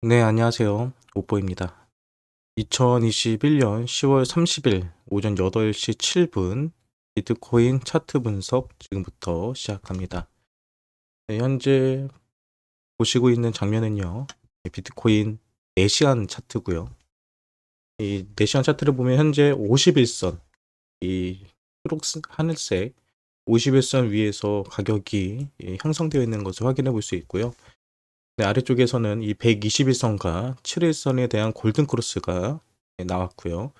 네, 안녕하세요. 오뽀입니다. 2021년 10월 30일 오전 8시 7분 비트코인 차트 분석 지금부터 시작합니다. 네, 현재 보시고 있는 장면은요. 비트코인 4시간 차트고요. 이 4시간 차트를 보면 현재 51선, 이 하늘색 51선 위에서 가격이 형성되어 있는 것을 확인해 볼 수 있고요. 네, 아래쪽에서는 이 121선과 7일선에 대한 골든 크로스가 나왔고요.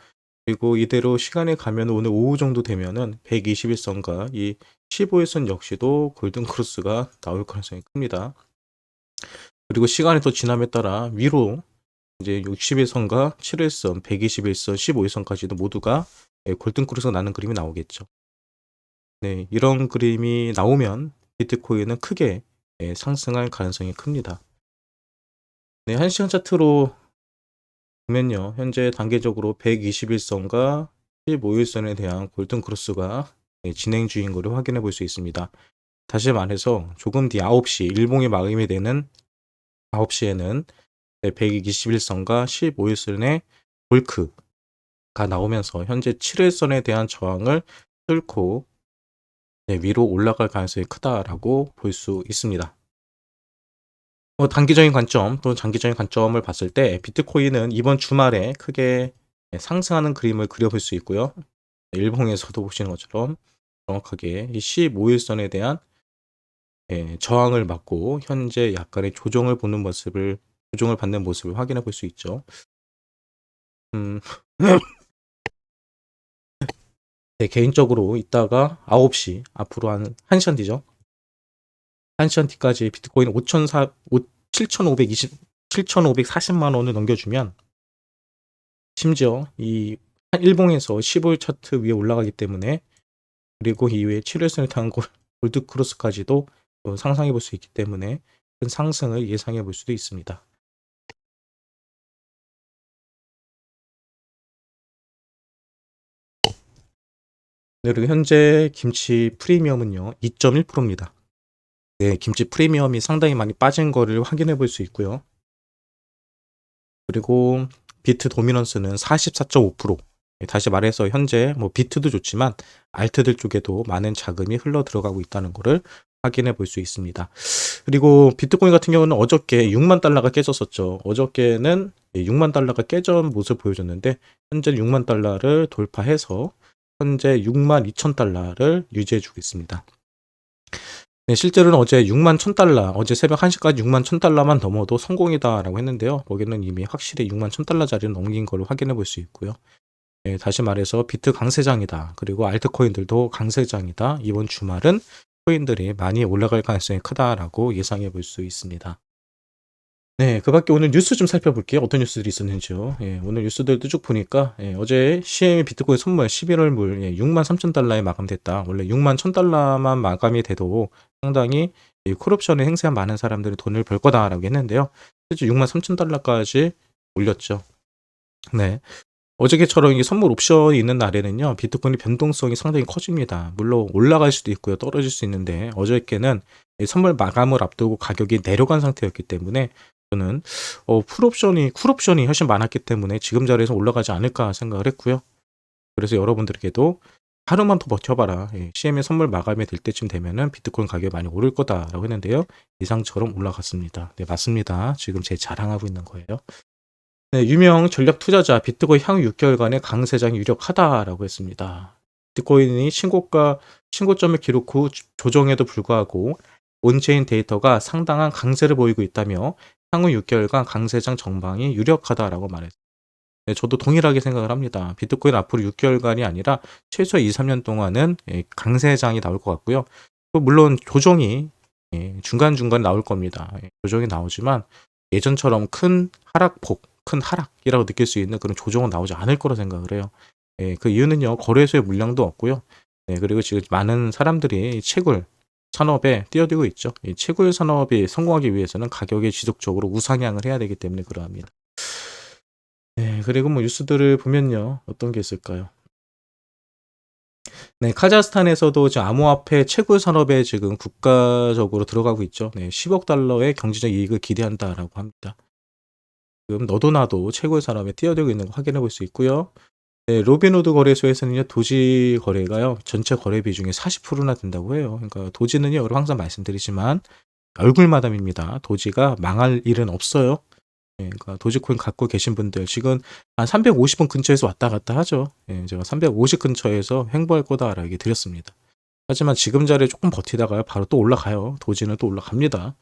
그리고 이대로 시간이 가면 오늘 오후 정도 되면은 121선과 이 15일선 역시도 골든 크로스가 나올 가능성이 큽니다. 그리고 시간이 더 지남에 따라 위로 이제 60일선과 7일선, 121선, 15일선까지도 모두가 골든 크로스가 나는 그림이 나오겠죠. 네, 이런 그림이 나오면 비트코인은 크게 상승할 가능성이 큽니다. 네, 1시간 차트로 보면요. 현재 단계적으로 121선과 15일선에 대한 골든 크로스가 진행 중인 것을 확인해 볼 수 있습니다. 다시 말해서 조금 뒤 9시, 일봉이 마감이 되는 9시에는 121선과 15일선의 볼크가 나오면서 현재 7일선에 대한 저항을 뚫고 위로 올라갈 가능성이 크다라고 볼 수 있습니다. 단기적인 관점 또는 장기적인 관점을 봤을 때 비트코인은 이번 주말에 크게 상승하는 그림을 그려볼 수 있고요. 일봉에서도 보시는 것처럼 정확하게 이 15일선에 대한 저항을 맞고 현재 약간의 조정을 받는 모습을 확인해 볼 수 있죠. 음, 네, 개인적으로 이따가 9시 앞으로 한 1시간 뒤죠. 1시간 뒤까지 비트코인 7,540만 원을 넘겨주면 심지어 이 일봉에서 15일 차트 위에 올라가기 때문에 그리고 이후에 7일선을 탄 골드 크로스까지도 상상해 볼 수 있기 때문에 큰 상승을 예상해 볼 수도 있습니다. 네, 그리고 현재 김치 프리미엄은요 2.1%입니다. 네, 김치 프리미엄이 상당히 많이 빠진 거를 확인해 볼 수 있고요. 그리고 비트 도미넌스는 44.5%. 다시 말해서 현재 뭐 비트도 좋지만 알트들 쪽에도 많은 자금이 흘러 들어가고 있다는 것을 확인해 볼 수 있습니다. 그리고 비트코인 같은 경우는 어저께 6만 달러가 깨졌었죠. 어저께는 6만 달러가 깨진 모습을 보여줬는데 현재 6만 달러를 돌파해서 현재 6만 2천 달러를 유지해 주고 있습니다. 네, 실제로는 어제 6만 1,000달러, 어제 새벽 1시까지 6만 1,000달러만 넘어도 성공이다라고 했는데요. 거기는 이미 확실히 6만 1,000달러짜리를 넘긴 걸로 확인해 볼 수 있고요. 네, 다시 말해서 비트 강세장이다. 그리고 알트코인들도 강세장이다. 이번 주말은 코인들이 많이 올라갈 가능성이 크다라고 예상해 볼 수 있습니다. 네, 그 밖에 오늘 뉴스 좀 살펴볼게요. 어떤 뉴스들이 있었는지요. 오늘 뉴스들도 쭉 보니까 어제 CME 비트코인 선물 11월물 6만 3천 달러에 마감됐다. 원래 6만 1천 달러만 마감이 돼도 상당히 이 콜옵션에 행세한 많은 사람들이 돈을 벌 거다라고 했는데요. 실제 6만 3천 달러까지 올렸죠. 네. 어저께처럼 이게 선물 옵션이 있는 날에는요, 비트코인의 변동성이 상당히 커집니다. 물론 올라갈 수도 있고요, 떨어질 수 있는데, 어저께는 이 선물 마감을 앞두고 가격이 내려간 상태였기 때문에, 저는, 쿨옵션이 훨씬 많았기 때문에 지금 자리에서 올라가지 않을까 생각을 했고요. 그래서 여러분들에게도 하루만 더 버텨봐라. CM의 선물 마감이 될 때쯤 되면은 비트코인 가격이 많이 오를 거다라고 했는데요. 이상처럼 올라갔습니다. 네, 맞습니다. 지금 제 자랑하고 있는 거예요. 네, 유명 전략 투자자 비트코인 향후 6개월간의 강세장이 유력하다라고 했습니다. 비트코인이 신고점을 기록 후 조정에도 불구하고 온체인 데이터가 상당한 강세를 보이고 있다며 향후 6개월간 강세장 전망이 유력하다라고 말했습니다. 네, 저도 동일하게 생각을 합니다. 비트코인 앞으로 6개월간이 아니라 최소 2, 3년 동안은 강세장이 나올 것 같고요. 물론 조정이 중간중간 나올 겁니다. 조정이 나오지만 예전처럼 큰 하락이라고 느낄 수 있는 그런 조정은 나오지 않을 거라 생각을 해요. 그 이유는요, 거래소의 물량도 없고요. 그리고 지금 많은 사람들이 채굴 산업에 뛰어들고 있죠. 이 채굴 산업이 성공하기 위해서는 가격이 지속적으로 우상향을 해야 되기 때문에 그러합니다. 네, 그리고 뭐 뉴스들을 보면요, 어떤 게 있을까요? 네, 카자흐스탄에서도 지금 암호화폐 채굴 산업에 지금 국가적으로 들어가고 있죠. 네, 10억 달러의 경제적 이익을 기대한다라고 합니다. 지금 너도 나도 최고의 산업에 뛰어들고 있는 거 확인해 볼 수 있고요. 네, 로빈후드 거래소에서는요, 도지 거래가요, 전체 거래 비중의 40%나 된다고 해요. 그러니까 도지는요, 여러분 항상 말씀드리지만 얼굴 마담입니다. 도지가 망할 일은 없어요. 예, 그러니까 도지코인 갖고 계신 분들 지금 한 350원 근처에서 왔다 갔다 하죠. 예, 제가 350 근처에서 횡보할 거다라고 얘기 드렸습니다. 하지만 지금 자리에 조금 버티다가요, 바로 또 올라가요. 도지는 또 올라갑니다.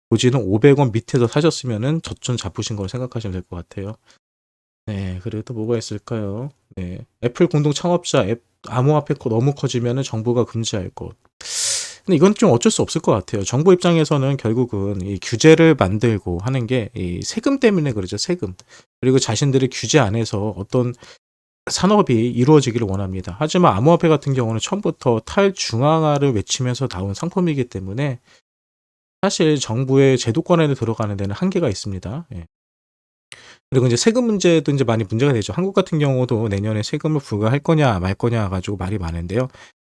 도지는 500원 밑에서 사셨으면은 저점 잡으신 걸 생각하시면 될 것 같아요. 네, 그리고 또 뭐가 있을까요? 네, 애플 공동 창업자 암호화폐 너무 커지면은 정부가 금지할 것. 근데 이건 좀 어쩔 수 없을 것 같아요. 정부 입장에서는 결국은 이 규제를 만들고 하는 게 이 세금 때문에 그러죠, 세금. 그리고 자신들의 규제 안에서 어떤 산업이 이루어지기를 원합니다. 하지만 암호화폐 같은 경우는 처음부터 탈중앙화를 외치면서 나온 상품이기 때문에 사실 정부의 제도권에 들어가는 데는 한계가 있습니다. 예. 그리고 이제 세금 문제도 이제 많이 문제가 되죠. 한국 같은 경우도 내년에 세금을 부과할 거냐 말 거냐 가지고 말이 많은데요.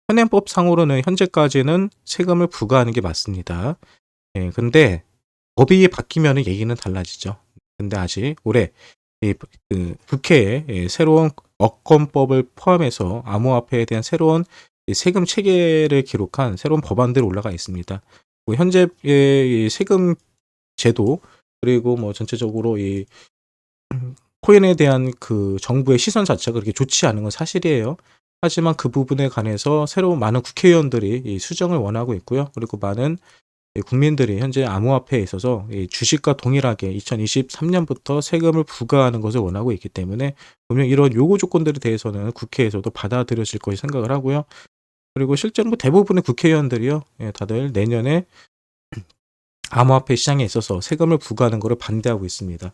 현행법상으로는 현재까지는 세금을 부과하는 게 맞습니다. 예, 근데 법이 바뀌면은 얘기는 달라지죠. 근데 아직 올해 국회에 새로운 업권법을 포함해서 암호화폐에 대한 새로운 세금 체계를 기록한 새로운 법안들이 올라가 있습니다. 뭐 현재의 이 세금 제도 그리고 뭐 전체적으로 이 코인에 대한 그 정부의 시선 자체가 그렇게 좋지 않은 건 사실이에요. 하지만 그 부분에 관해서 새로운 많은 국회의원들이 이 수정을 원하고 있고요. 그리고 많은 국민들이 현재 암호화폐에 있어서 이 주식과 동일하게 2023년부터 세금을 부과하는 것을 원하고 있기 때문에 분명 이런 요구 조건들에 대해서는 국회에서도 받아들여질 것이 생각을 하고요. 그리고 실제로 뭐 대부분의 국회의원들이요, 다들 내년에 암호화폐 시장에 있어서 세금을 부과하는 것을 반대하고 있습니다.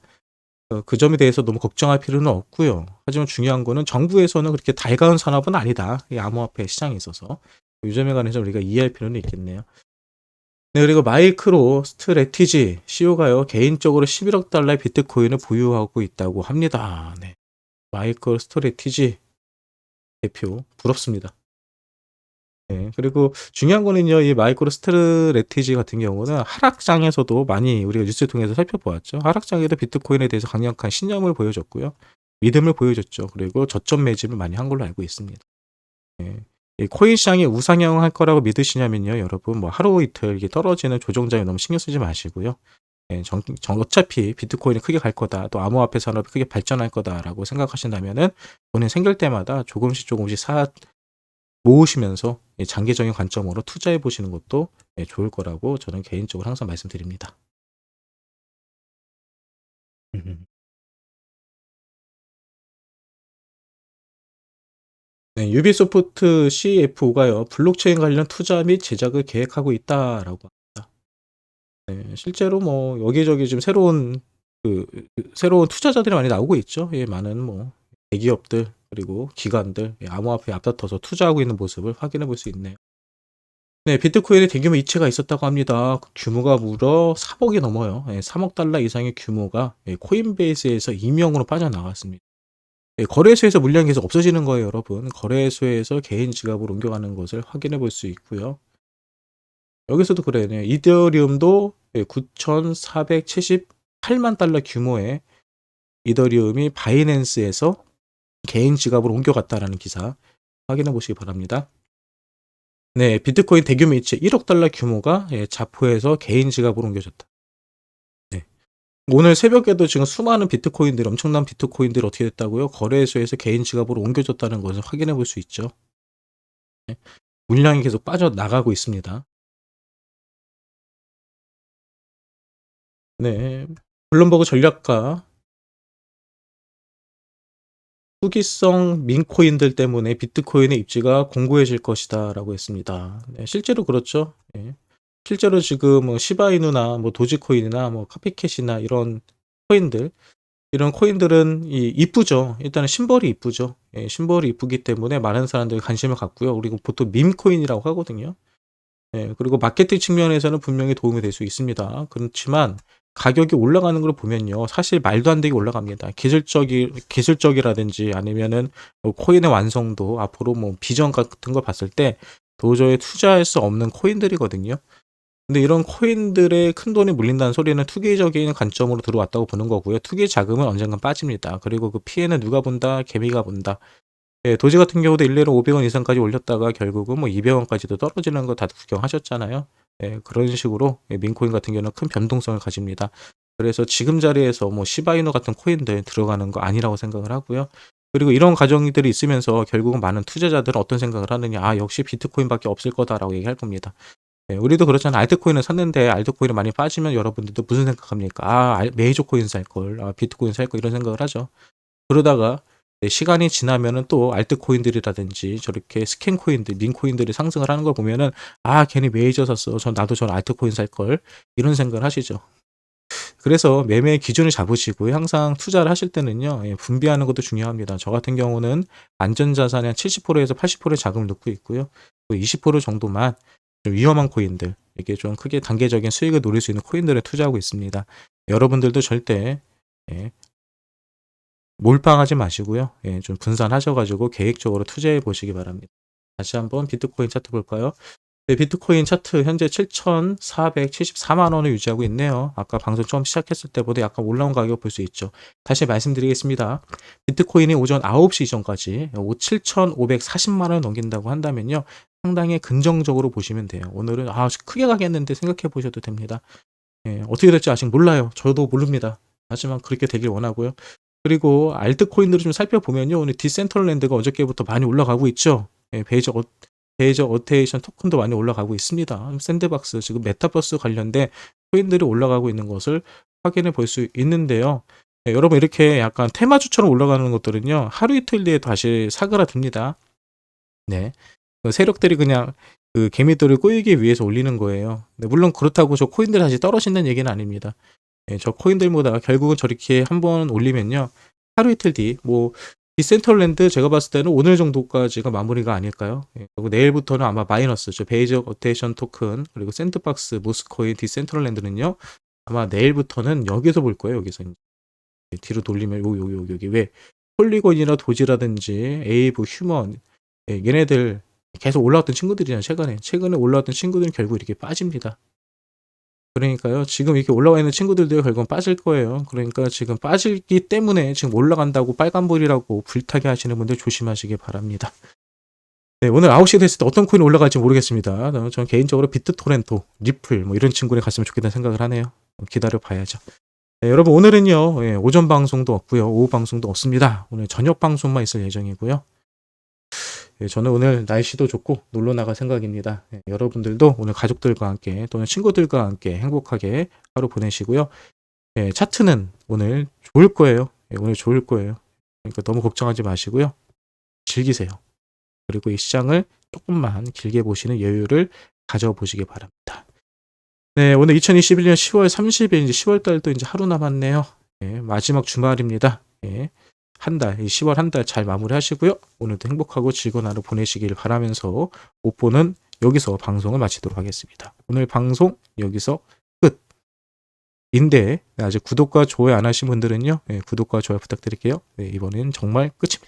그 점에 대해서 너무 걱정할 필요는 없고요. 하지만 중요한 거는 정부에서는 그렇게 달가운 산업은 아니다. 이 암호화폐 시장에 있어서. 이 점에 관해서 우리가 이해할 필요는 있겠네요. 네, 그리고 마이크로 스트레티지 CEO가요, 개인적으로 11억 달러의 비트코인을 보유하고 있다고 합니다. 네. 마이크로 스트레티지 대표, 부럽습니다. 네, 그리고 중요한 거는요, 이 마이크로 스트레티지 같은 경우는 하락장에서도 많이 우리가 뉴스를 통해서 살펴보았죠. 하락장에도 비트코인에 대해서 강력한 신념을 보여줬고요. 믿음을 보여줬죠. 그리고 저점 매집을 많이 한 걸로 알고 있습니다. 네. 이 코인 시장이 우상향할 거라고 믿으시냐면요, 여러분, 뭐 하루 이틀 이게 떨어지는 조정장에 너무 신경 쓰지 마시고요. 예, 어차피 비트코인이 크게 갈 거다, 또 암호화폐 산업이 크게 발전할 거다라고 생각하신다면은 돈이 생길 때마다 조금씩 모으시면서 장기적인 관점으로 투자해 보시는 것도 좋을 거라고 저는 개인적으로 항상 말씀드립니다. 네, 유비소프트 CFO가요, 블록체인 관련 투자 및 제작을 계획하고 있다라고 합니다. 네, 실제로 뭐 여기저기 지금 새로운 투자자들이 많이 나오고 있죠. 예, 많은 뭐 대기업들 그리고 기관들 암호화폐에 앞다퉈서 투자하고 있는 모습을 확인해 볼 수 있네요. 네, 비트코인에 대규모 이체가 있었다고 합니다. 그 규모가 무려 3억이 넘어요. 3억 달러 이상의 규모가 코인베이스에서 익명으로 빠져나갔습니다. 거래소에서 물량이 계속 없어지는 거예요, 여러분. 거래소에서 개인 지갑으로 옮겨가는 것을 확인해 볼 수 있고요. 여기서도 그래요. 네, 이더리움도 9,478만 달러 규모의 이더리움이 바이낸스에서 개인 지갑으로 옮겨갔다라는 기사 확인해 보시기 바랍니다. 네, 비트코인 대규모 이체 1억 달러 규모가 자포에서 개인 지갑으로 옮겨졌다. 네. 오늘 새벽에도 지금 수많은 비트코인들, 엄청난 비트코인들이 어떻게 됐다고요? 거래소에서 개인 지갑으로 옮겨졌다는 것을 확인해 볼 수 있죠. 네. 물량이 계속 빠져나가고 있습니다. 네. 블룸버그 전략가 후기성 민코인들 때문에 비트코인의 입지가 공고해질 것이다라고 했습니다. 네, 실제로 그렇죠. 예. 실제로 지금 뭐 시바이누나 뭐 도지코인이나 뭐 카피캣이나 이런 코인들은 이쁘죠. 일단은 심벌이 이쁘죠. 예, 심벌이 이쁘기 때문에 많은 사람들이 관심을 갖고요. 그리고 보통 밈코인이라고 하거든요. 예, 그리고 마케팅 측면에서는 분명히 도움이 될 수 있습니다. 그렇지만 가격이 올라가는 걸 보면요, 사실 말도 안 되게 올라갑니다. 기술적이라든지 아니면은 뭐 코인의 완성도, 앞으로 뭐 비전 같은 걸 봤을 때 도저히 투자할 수 없는 코인들이거든요. 근데 이런 코인들의 큰돈이 물린다는 소리는 투기적인 관점으로 들어왔다고 보는 거고요. 투기 자금은 언젠간 빠집니다. 그리고 그 피해는 누가 본다? 개미가 본다. 예, 도지 같은 경우도 일례로 500원 이상까지 올렸다가 결국은 뭐 200원까지도 떨어지는 거 다들 구경하셨잖아요. 예, 그런 식으로 민코인 같은 경우는 큰 변동성을 가집니다. 그래서 지금 자리에서 뭐 시바이누 같은 코인들 들어가는 거 아니라고 생각을 하고요. 그리고 이런 과정들이 있으면서 결국은 많은 투자자들은 어떤 생각을 하느냐. 아, 역시 비트코인밖에 없을 거다라고 얘기할 겁니다. 예, 우리도 그렇잖아요. 알트코인을 샀는데 알트코인이 많이 빠지면 여러분들도 무슨 생각합니까? 아, 메이저 코인 살 걸, 아, 비트코인 살 걸 이런 생각을 하죠. 그러다가 시간이 지나면은 또 알트코인들이라든지 저렇게 스캔 코인들, 민 코인들이 상승을 하는 걸 보면은 아, 괜히 메이저 샀어. 나도 저 알트코인 살 걸. 이런 생각을 하시죠. 그래서 매매 기준을 잡으시고요. 항상 투자를 하실 때는요. 예, 분비하는 것도 중요합니다. 저 같은 경우는 안전자산의 한 70%에서 80%의 자금을 넣고 있고요. 또 20% 정도만 좀 위험한 코인들, 이게 좀 크게 단계적인 수익을 노릴 수 있는 코인들에 투자하고 있습니다. 여러분들도 절대 예, 몰빵하지 마시고요. 예, 좀 분산하셔가지고 계획적으로 투자해 보시기 바랍니다. 다시 한번 비트코인 차트 볼까요? 네, 비트코인 차트 현재 7,474만 원을 유지하고 있네요. 아까 방송 처음 시작했을 때보다 약간 올라온 가격 볼 수 있죠. 다시 말씀드리겠습니다. 비트코인이 오전 9시 이전까지 7,540만 원을 넘긴다고 한다면요. 상당히 긍정적으로 보시면 돼요. 오늘은 크게 가겠는데 생각해 보셔도 됩니다. 예, 어떻게 될지 아직 몰라요. 저도 모릅니다. 하지만 그렇게 되길 원하고요. 그리고 알트코인들을 좀 살펴보면요. 오늘 디센트럴랜드가 어저께부터 많이 올라가고 있죠. 예, 베이저 어테이션 토큰도 많이 올라가고 있습니다. 샌드박스 지금 메타버스 관련된 코인들이 올라가고 있는 것을 확인해 볼 수 있는데요. 예, 여러분 이렇게 약간 테마주처럼 올라가는 것들은요. 하루 이틀 뒤에 다시 사그라듭니다. 네. 그 세력들이 그냥 그 개미들을 꼬이기 위해서 올리는 거예요. 네, 물론 그렇다고 저 코인들 다시 떨어진다는 얘기는 아닙니다. 예, 저 코인들보다 결국은 저렇게 한번 올리면요. 하루 이틀 뒤, 뭐, 디센트럴랜드 제가 봤을 때는 오늘 정도까지가 마무리가 아닐까요? 예, 그리고 내일부터는 아마 마이너스죠. 베이저 어테이션 토큰, 그리고 샌드박스, 모스코인, 디센트럴랜드는요. 아마 내일부터는 여기서 볼 거예요. 여기서. 뒤로 돌리면 여기. 왜? 폴리곤이나 도지라든지 에이브, 휴먼, 예, 얘네들 계속 올라왔던 친구들이잖아요. 최근에 올라왔던 친구들은 결국 이렇게 빠집니다. 그러니까요. 지금 이렇게 올라와 있는 친구들도 결국은 빠질 거예요. 그러니까 지금 빠지기 때문에 지금 올라간다고 빨간불이라고 불타게 하시는 분들 조심하시기 바랍니다. 네, 오늘 9시 됐을 때 어떤 코인 올라갈지 모르겠습니다. 저는 개인적으로 비트토렌토, 리플 뭐 이런 친구에 갔으면 좋겠다는 생각을 하네요. 기다려 봐야죠. 네, 여러분 오늘은요. 예, 오전 방송도 없고요. 오후 방송도 없습니다. 오늘 저녁 방송만 있을 예정이고요. 예, 저는 오늘 날씨도 좋고 놀러 나갈 생각입니다. 예, 여러분들도 오늘 가족들과 함께 또는 친구들과 함께 행복하게 하루 보내시고요. 예, 차트는 오늘 좋을 거예요. 예, 오늘 좋을 거예요. 그러니까 너무 걱정하지 마시고요. 즐기세요. 그리고 이 시장을 조금만 길게 보시는 여유를 가져보시기 바랍니다. 네, 오늘 2021년 10월 30일 이제 10월 달도 이제 하루 남았네요. 예, 마지막 주말입니다. 예. 한 달, 이 10월 한 달 잘 마무리하시고요. 오늘도 행복하고 즐거운 하루 보내시길 바라면서 오뽀는 여기서 방송을 마치도록 하겠습니다. 오늘 방송 여기서 끝인데 아직 구독과 좋아요 안 하신 분들은요. 네, 구독과 좋아요 부탁드릴게요. 네, 이번엔 정말 끝입니다.